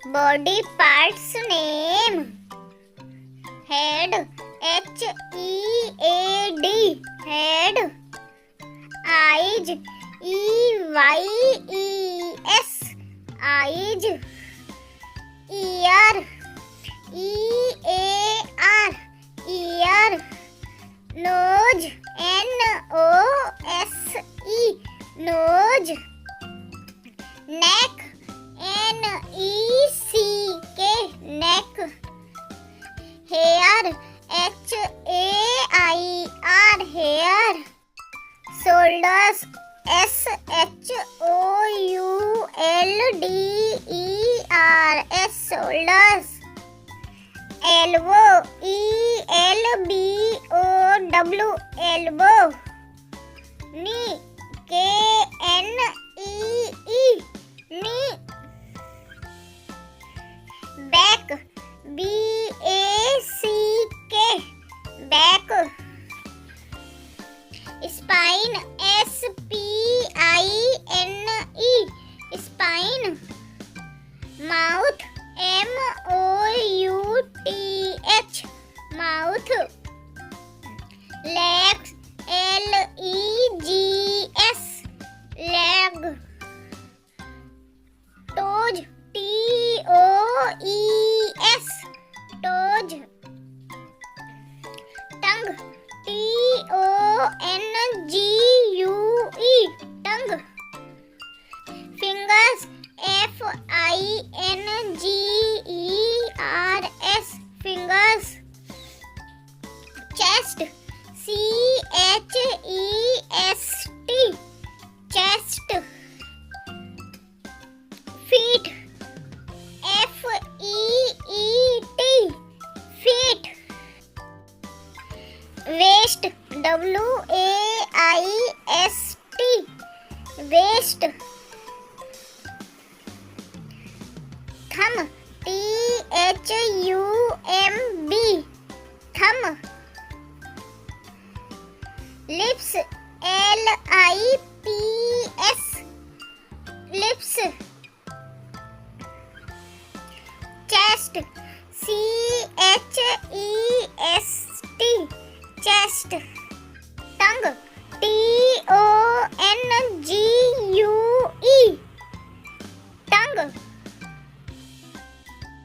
Body parts name: head, H-E-A-D, head. Eyes, E-Y-E-S, eyes. Ear, E-A-R, ear. Nose, N-O-S-E, nose. Neck, N-E-C-K, neck. Hair, H-A-I-R, hair. Shoulders, S-H-O-U-L-D-E-R-S, shoulders. Elbow, E-L-B-O-W, elbow. Knee, K-N-E-E, knee. Back, B-A-C-K, back. Spine, S-P-I-N-E, spine. Mouth, M-O-U-T-H, mouth. Legs, L-E-G-S, leg. Toes, T-O-E-S, toes. Tongue, T-O-N-G-U-E, tongue. Fingers, F-I-N-G-E-R-S, fingers. Chest, C-H-E-S-T, chest. Feet, F-E-E-T, feet. Waist, W-A-I-S-T, waist. Thumb, T-H-U-M-B, thumb. Lips, L-I-P-S, lips. Chest, C-H-E